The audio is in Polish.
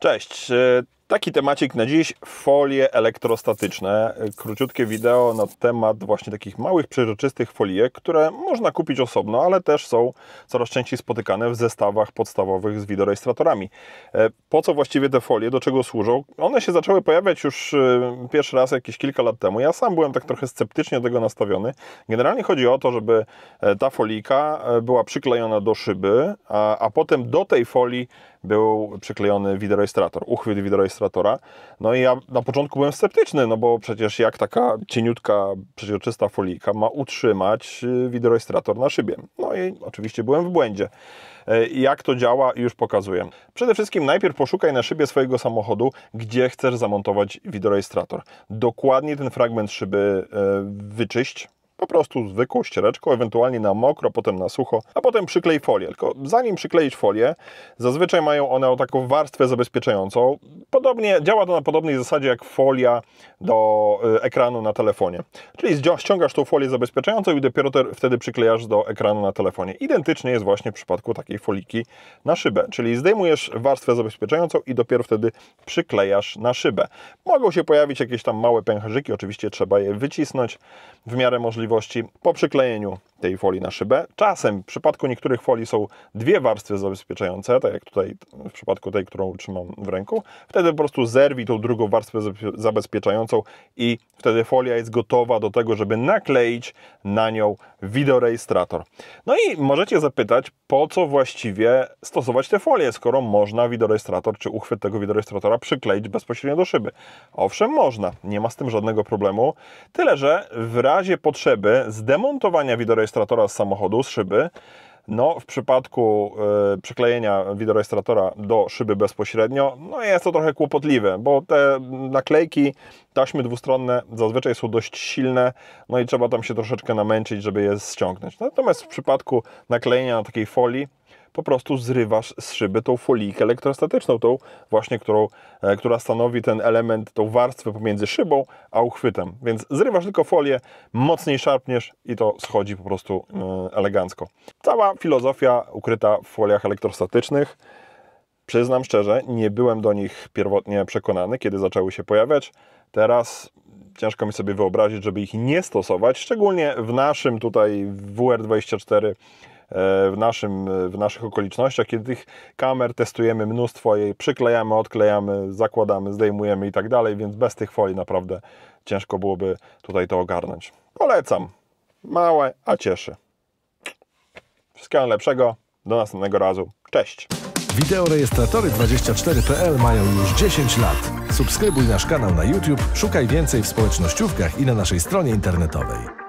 Cześć, taki temacik na dziś, folie elektrostatyczne. Króciutkie wideo na temat właśnie takich małych, przejrzystych folijek, które można kupić osobno, ale też są coraz częściej spotykane w zestawach podstawowych z wideorejestratorami. Po co właściwie te folie, do czego służą? One się zaczęły pojawiać już pierwszy raz jakieś kilka lat temu. Ja sam byłem tak trochę sceptycznie do tego nastawiony. Generalnie chodzi o to, żeby ta folijka była przyklejona do szyby, a potem do tej folii był przyklejony wideorejestrator, uchwyt wideorejestratora. No i ja na początku byłem sceptyczny, no bo przecież jak taka cieniutka, przeźroczysta folijka ma utrzymać wideorejestrator na szybie? No i oczywiście byłem w błędzie. Jak to działa, już pokazuję. Przede wszystkim najpierw poszukaj na szybie swojego samochodu, gdzie chcesz zamontować wideorejestrator. Dokładnie ten fragment szyby wyczyść. Po prostu zwykłą ściereczką, ewentualnie na mokro, potem na sucho, a potem przyklej folię. Tylko zanim przykleisz folię, zazwyczaj mają one taką warstwę zabezpieczającą. Działa to na podobnej zasadzie jak folia do ekranu na telefonie. Czyli ściągasz tą folię zabezpieczającą i dopiero wtedy przyklejasz do ekranu na telefonie. Identycznie jest właśnie w przypadku takiej foliki na szybę. Czyli zdejmujesz warstwę zabezpieczającą i dopiero wtedy przyklejasz na szybę. Mogą się pojawić jakieś tam małe pęcherzyki, oczywiście trzeba je wycisnąć w miarę możliwości po przyklejeniu tej folii na szybę. Czasem w przypadku niektórych folii są dwie warstwy zabezpieczające, tak jak tutaj w przypadku tej, którą trzymam w ręku. Wtedy po prostu zerwij tą drugą warstwę zabezpieczającą i wtedy folia jest gotowa do tego, żeby nakleić na nią wideorejestrator. No i możecie zapytać, po co właściwie stosować te folie, skoro można wideorejestrator czy uchwyt tego wideorejestratora przykleić bezpośrednio do szyby. Owszem, można, nie ma z tym żadnego problemu, tyle że w razie potrzeby zdemontowania wideorejestratora z samochodu, z szyby, no w przypadku przyklejenia wideorejestratora do szyby bezpośrednio, no jest to trochę kłopotliwe, bo te naklejki, taśmy dwustronne zazwyczaj są dość silne, no i trzeba tam się troszeczkę namęczyć, żeby je ściągnąć. Natomiast w przypadku naklejenia na takiej folii, po prostu zrywasz z szyby tą folijkę elektrostatyczną, tą właśnie, która stanowi ten element, tą warstwę pomiędzy szybą a uchwytem. Więc zrywasz tylko folię, mocniej szarpniesz i to schodzi po prostu elegancko. Cała filozofia ukryta w foliach elektrostatycznych. Przyznam szczerze, nie byłem do nich pierwotnie przekonany, kiedy zaczęły się pojawiać. Teraz ciężko mi sobie wyobrazić, żeby ich nie stosować, szczególnie w naszym tutaj WR24, w naszych okolicznościach, kiedy tych kamer testujemy mnóstwo, jej przyklejamy, odklejamy, zakładamy, zdejmujemy i tak dalej, więc bez tych folii naprawdę ciężko byłoby tutaj to ogarnąć. Polecam. Małe, a cieszy. Wszystkiego najlepszego. Do następnego razu. Cześć! Wideorejestratory24.pl mają już 10 lat. Subskrybuj nasz kanał na YouTube, szukaj więcej w społecznościówkach i na naszej stronie internetowej.